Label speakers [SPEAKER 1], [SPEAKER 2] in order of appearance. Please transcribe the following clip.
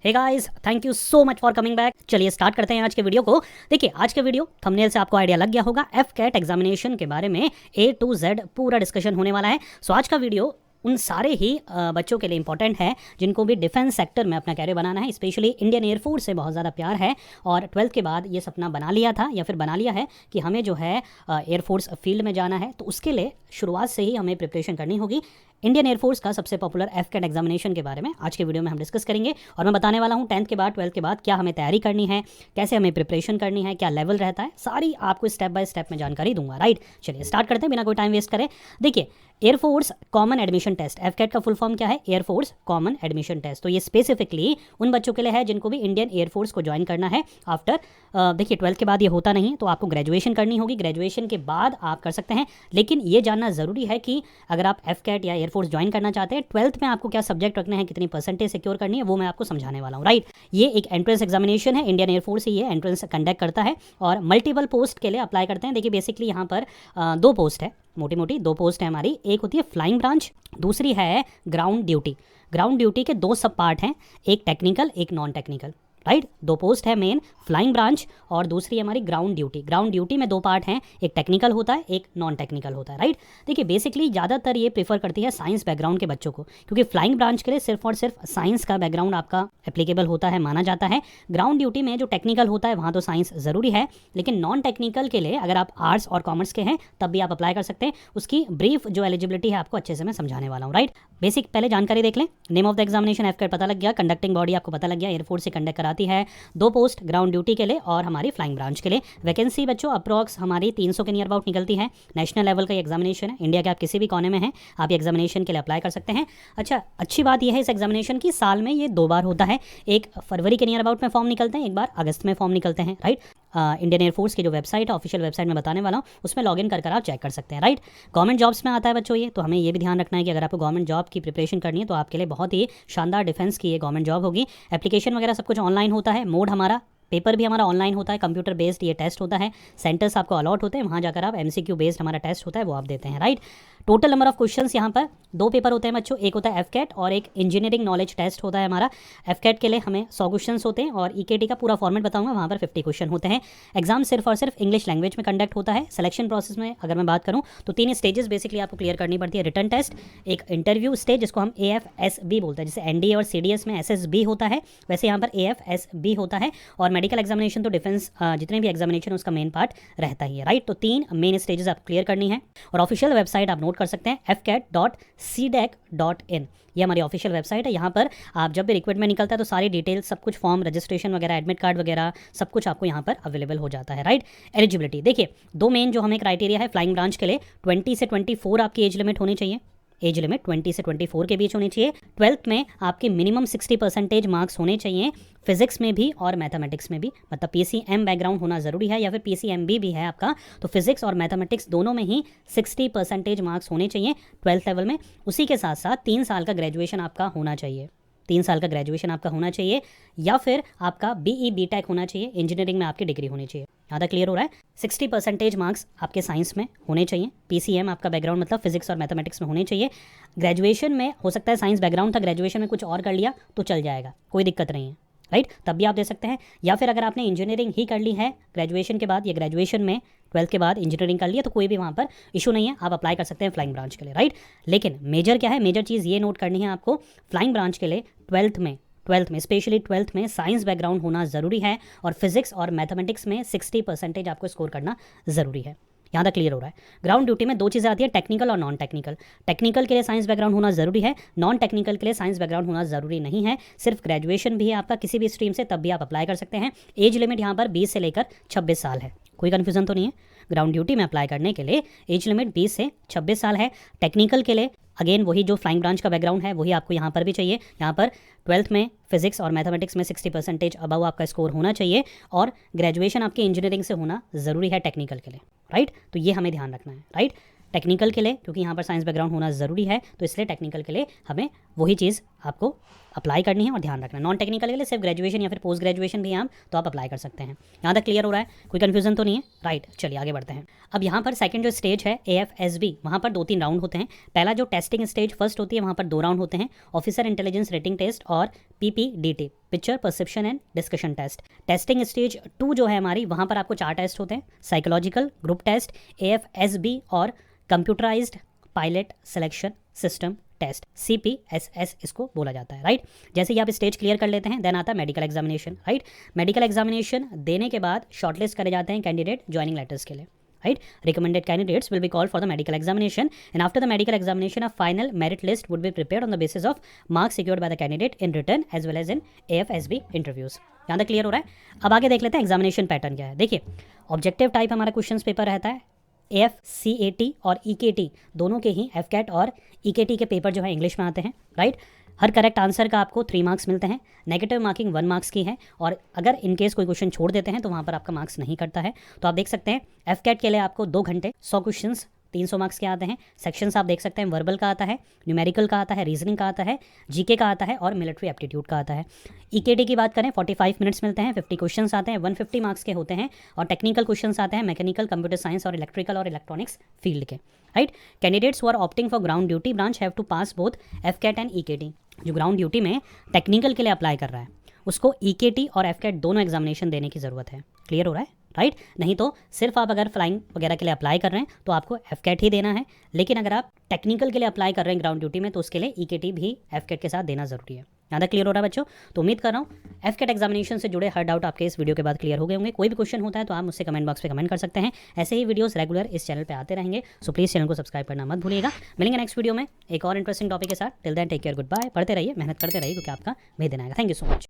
[SPEAKER 1] Hey guys, thank you so much for coming back. चलिए start करते हैं आज के वीडियो को। देखिए आज के वीडियो थंबनेल से आपको आइडिया लग गया होगा, एफकेट एग्जामिनेशन के बारे में A to Z पूरा डिस्कशन होने वाला है। सो आज का वीडियो उन सारे ही बच्चों के लिए इंपॉर्टेंट है जिनको भी डिफेंस सेक्टर में अपना कैरियर बनाना है। स्पेशली इंडियन एयरफोर्स से बहुत ज़्यादा प्यार है और 12th के बाद ये सपना बना लिया था या फिर बना लिया है कि हमें जो है एयरफोर्स फील्ड में जाना है, तो उसके लिए शुरुआत से ही हमें प्रिपरेशन करनी होगी। इंडियन एयरफोर्स का सबसे पॉपुलर एफकेट एग्जामिनेशन के बारे में आज के वीडियो में हम डिस्कस करेंगे और मैं बताने वाला हूँ 10th के बाद 12th के बाद क्या हमें तैयारी करनी है, कैसे हमें प्रिपरेशन करनी है, क्या लेवल रहता है, सारी आपको स्टेप बाय स्टेप में जानकारी दूंगा। राइट, चलिए स्टार्ट करते हैं बिना कोई टाइम वेस्ट करें। देखिए air force common admission test, AFCAT का फुल फॉर्म क्या है? Air force common admission test. तो ये स्पेसिफिकली उन बच्चों के लिए है जिनको भी इंडियन एयरफोर्स को ज्वाइन करना है आफ्टर देखिए 12th के बाद ये होता नहीं, तो आपको ग्रेजुएशन करनी होगी। ग्रेजुएशन के बाद आप कर सकते हैं, लेकिन ये जानना ज़रूरी है कि अगर आप एफकेट या एयरफोर्स ज्वाइन करना चाहते हैं 12th में आपको क्या सब्जेक्ट रखने हैं, कितनी परसेंटेज सिक्योर करनी है, वो मैं आपको समझाने वाला हूँ। राइट, ये एक एंट्रेंस एग्जामिनेशन है, इंडियन एयरफोर्स ही ये एंट्रेंस कंडक्ट करता है और मल्टीपल पोस्ट के लिए अप्लाई करते हैं। देखिए बेसिकली यहाँ पर दो पोस्ट है, मोटी मोटी दो पोस्ट है हमारी। एक होती है फ्लाइंग ब्रांच, दूसरी है ग्राउंड ड्यूटी। ग्राउंड ड्यूटी के दो सब पार्ट हैं, एक टेक्निकल एक नॉन टेक्निकल। राइट, दो पोस्ट है मेन, फ्लाइंग ब्रांच और दूसरी हमारी ग्राउंड ड्यूटी। ग्राउंड ड्यूटी में दो पार्ट हैं, एक टेक्निकल होता है एक नॉन टेक्निकल होता है। राइट, देखिए बेसिकली ज़्यादातर ये प्रीफर करती है साइंस बैकग्राउंड के बच्चों को, क्योंकि फ्लाइंग ब्रांच के लिए सिर्फ और सिर्फ साइंस का बैकग्राउंड आपका एप्लीकेबल होता है, माना जाता है। ग्राउंड ड्यूटी में जो टेक्निकल होता है वहाँ तो साइंस ज़रूरी है, लेकिन नॉन टेक्निकल के लिए अगर आप आर्ट्स और कॉमर्स के हैं तब भी आप अप्लाई कर सकते हैं। उसकी ब्रीफ जो एलिजिबिलिटी है आपको अच्छे से मैं समझाने वाला हूँ। राइट, बेसिक पहले जानकारी देख लें। नेम ऑफ द एग्जामिनेशन एफकेट पता लग गया, कंडक्टिंग बॉडी आपको पता लग गया, एयरफोर्स से कंडक्ट कराती है। दो पोस्ट ग्राउंड ड्यूटी के लिए और हमारी फ्लाइंग ब्रांच के लिए। वैकेंसी बच्चों अप्रॉक्स हमारी 300 के नियर अबाउट निकलती है। नेशनल लेवल का एग्जामिनेशन है, इंडिया के आप किसी भी कोने में हैं आप ये एग्जामिनेशन के लिए अप्लाई कर सकते हैं। अच्छा, अच्छी बात यह है इस एग्जामिनेशन की, साल में ये दो बार होता है। एक फरवरी के नियर अबाउट में फॉर्म निकलते हैं, एक बार अगस्त में फॉर्म निकलते हैं। राइट, इंडियन एयरफोर्स की जो वेबसाइट है, ऑफिशियल वेबसाइट में बताने वाला हूँ, उसमें लॉगिन कर आप चेक कर सकते हैं। राइट, गवर्नमेंट जॉब्स में आता है बच्चों ये, तो हमें ये भी ध्यान रखना है कि अगर आपको गवर्नमेंट जॉब की प्रिपरेशन करनी है तो आपके लिए बहुत ही शानदार डिफेंस की ये गवर्नमेंट जॉब होगी। एप्लीकेशन वगैरह सब कुछ ऑनलाइन होता है, मोड हमारा पेपर भी हमारा ऑनलाइन होता है, कंप्यूटर बेस्ड ये टेस्ट होता है। सेंटर्स आपको अलॉट होते हैं, वहाँ जाकर आप MCQ बेस्ड हमारा टेस्ट होता है वो आप देते हैं। Right, total number of questions यहाँ पर दो पेपर होते हैं बच्चों, एक होता है एफकेट और एक इंजीनियरिंग नॉलेज टेस्ट होता है हमारा। एफकेट के लिए हमें 100 क्वेश्चंस होते हैं और EKT का पूरा फॉर्मेट बताऊंगा, वहाँ पर 50 क्वेश्चन होते हैं। एग्जाम सिर्फ और सिर्फ इंग्लिश लैंग्वेज में कंडक्ट होता है। सिलेक्शन प्रोसेस में अगर मैं बात करूँ तो 3 स्टेजेस बेसिकली आपको क्लियर करनी पड़ती है। रिटन टेस्ट, एक इंटरव्यू स्टेज जिसको हम AFSB बोलते हैं, जैसे NDA और CDS में SSB होता है, वैसे यहाँ पर AFSB होता है। और मेडिकल एग्जामिनेशन तो डिफेंस जितने भी एग्जामिनेशन उसका मेन पार्ट रहता ही है। राइट, तो 3 मेन स्टेजेस आप क्लियर करनी है और ऑफिशियल वेबसाइट आप नोट कर सकते हैं fcat.cdec.in, ये हमारी ऑफिशियल वेबसाइट है। यहाँ पर आप जब भी रिक्रूटमेंट निकलता है तो सारी डिटेल सब कुछ, फॉर्म, रजिस्ट्रेशन वगैरह, एडमिट कार्ड वगैरह सब कुछ आपको यहाँ पर अवेलेबल हो जाता है। राइट, एलिजिबिलिटी देखिए दो मेन जो हमें क्राइटेरिया है फ्लाइंग ब्रांच के लिए, 20 से 24 आपकी एज लिमिट होनी चाहिए। एज लिमिट 20 से 24 के बीच होनी चाहिए। 12th में आपके मिनिमम 60% मार्क्स होने चाहिए, फिजिक्स में भी और मैथमेटिक्स में भी, मतलब PCM बैकग्राउंड होना ज़रूरी है या फिर PCMB भी है आपका, तो फिजिक्स और मैथमेटिक्स दोनों में ही 60% मार्क्स होने चाहिए 12th लेवल में। उसी के साथ साथ 3 साल का ग्रेजुएशन आपका होना चाहिए, 3 साल का ग्रेजुएशन आपका होना चाहिए या फिर आपका BE BTech होना चाहिए, इंजीनियरिंग में आपकी डिग्री होनी चाहिए। यहाँ तक क्लियर हो रहा है? 60% मार्क्स आपके साइंस में होने चाहिए, PCM आपका बैकग्राउंड मतलब फिजिक्स और मैथमेटिक्स में होने चाहिए। ग्रेजुएशन में हो सकता है साइंस बैकग्राउंड था, ग्रेजुएशन में कुछ और कर लिया तो चल जाएगा, कोई दिक्कत नहीं है। राइट, तब भी आप दे सकते हैं। या फिर अगर आपने इंजीनियरिंग ही कर ली है ग्रेजुएशन के बाद या ग्रेजुएशन में 12th के बाद इंजीनियरिंग कर लिया तो कोई भी वहाँ पर इशू नहीं है, आप अप्लाई कर सकते हैं फ्लाइंग ब्रांच के लिए। राइट, लेकिन मेजर क्या है, मेजर चीज़ ये नोट करनी है आपको, फ्लाइंग ब्रांच के लिए 12th में स्पेशली 12th में साइंस बैकग्राउंड होना ज़रूरी है और फिजिक्स और मैथमेटिक्स में 60% आपको स्कोर करना ज़रूरी है। यहाँ तक क्लियर हो रहा है? ग्राउंड ड्यूटी में दो चीज़ें आती है, टेक्निकल और नॉन टेक्निकल। टेक्निकल के लिए साइंस बैकग्राउंड होना ज़रूरी है, नॉन टेक्निकल के लिए साइंस बैकग्राउंड होना ज़रूरी नहीं है। सिर्फ ग्रेजुएशन भी है आपका किसी भी स्ट्रीम से, तब भी आप अप्लाई कर सकते हैं। एज लिमिट यहाँ पर 20 से लेकर 26 साल है, कोई कन्फ्यूजन तो नहीं है? ग्राउंड ड्यूटी में अप्लाई करने के लिए एज लिमिट 20 से 26 साल है। टेक्निकल के लिए अगेन वही जो फ्लाइंग ब्रांच का बैकग्राउंड है वही आपको यहाँ पर भी चाहिए। यहाँ पर 12th में फिजिक्स और मैथमेटिक्स में 60% अबव आपका स्कोर होना चाहिए और ग्रेजुएशन आपकी इंजीनियरिंग से होना ज़रूरी है टेक्निकल के लिए। राइट, तो ये हमें ध्यान रखना है। राइट, टेक्निकल के लिए क्योंकि यहाँ पर साइंस बैकग्राउंड होना ज़रूरी है तो इसलिए टेक्निकल के लिए हमें वही चीज़ आपको अप्लाई करनी है और ध्यान रखना। नॉन टेक्निकल के लिए सिर्फ ग्रेजुएशन या फिर पोस्ट ग्रेजुएशन भी हैं तो आप अप्लाई कर सकते हैं। यहाँ तक क्लियर हो रहा है, कोई कन्फ्यूजन तो नहीं है, राइट। चलिए आगे बढ़ते हैं। अब यहाँ पर सेकंड जो स्टेज है AFSB, वहाँ पर 2-3 राउंड होते हैं। पहला जो टेस्टिंग स्टेज फर्स्ट होती है वहाँ पर 2 राउंड होते हैं, ऑफिसर इंटेलिजेंस रेटिंग टेस्ट और PPDT, picture perception and discussion test. Testing stage 2 जो है हमारी, वहाँ पर आपको 4 टेस्ट होते हैं, साइकोलॉजिकल, ग्रुप टेस्ट, AFSB और computerised pilot selection system test, CPSS इसको बोला जाता है, राइट। जैसे ही आप स्टेज क्लियर कर लेते हैं देन आता है medical examination, right. Medical examination देने के बाद शॉर्टलिस्ट करे जाते हैं कैंडिडेट ज्वाइनिंग लेटर्स के लिए, right? Recommended candidates will be called for the medical examination, and after the medical examination, a final merit list would be prepared on the basis of marks secured by the candidate in written as well as in AFSB interviews. यहाँ तक clear हो रहा है। अब आगे देख लेते हैं एग्जामिनेशन पैटर्न क्या है। देखिए, ऑब्जेक्टिव टाइप हमारा क्वेश्चन पेपर रहता है। AFCAT और EKT दोनों के ही FCAT और EKT के पेपर जो है इंग्लिश में आते हैं, राइट। हर करेक्ट आंसर का आपको 3 मार्क्स मिलते हैं, नेगेटिव मार्किंग 1 मार्क्स की है, और अगर इनकेस कोई क्वेश्चन छोड़ देते हैं तो वहाँ पर आपका मार्क्स नहीं कटता है। तो आप देख सकते हैं FCAT के लिए आपको 2 घंटे 100 क्वेश्चंस 300 मार्क्स के आते हैं। सेक्शंस आप देख सकते हैं, वर्बल का आता है, न्यूमेरिकल का आता है, रीजनिंग का आता है, GK का आता है और मिलिट्री एप्टीट्यूड का आता है। EKT की बात करें 45 मिनट्स मिलते हैं, 50 क्वेश्चंस आते हैं, 150 मार्क्स के होते हैं, और टेक्निकल क्वेश्चंस आते हैं मैकेनिकल, कंप्यूटर साइंस और इलेक्ट्रिकल और इलेक्ट्रॉनिक्स फील्ड के, right. Candidates who are opting for ground duty branch have to pass both FCAT and EKT। जो ग्राउंड ड्यूटी में टेक्निकल के लिए अप्लाई कर रहा है उसको EKT और FCAT दोनों एग्जामिनेशन देने की ज़रूरत है। क्लियर हो रहा है, राइट। नहीं तो सिर्फ आप अगर फ्लाइंग वगैरह के लिए अप्लाई कर रहे हैं तो आपको FCAT ही देना है, लेकिन अगर आप टेक्निकल के लिए अप्लाई कर रहे हैं ग्राउंड ड्यूटी में तो उसके लिए EKT भी FCAT के साथ देना ज़रूरी है। यहाँ तक क्लियर हो रहा है बच्चों। तो उम्मीद कर रहा हूँ FCAT एग्जामिनेशन से जुड़े हर डाउट आपके इस वीडियो के बाद क्लियर हो गए होंगे। कोई भी क्वेश्चन होता है तो आप मुझसे कमेंट बॉक्स पे कमेंट कर सकते हैं। ऐसे ही वीडियोस रेगुलर इस चैनल पे आते रहेंगे, सो प्लीज़ चैनल को सब्सक्राइब करना मत भूलिएगा। मिलेंगे नेक्स्ट वीडियो में एक और इंटरेस्टिंग टॉपिक के साथ। Till then take care, good bye. पढ़ते रहिए, मेहनत करते रहिए, क्योंकि आपका भेद देना आएगा। Thank you so much.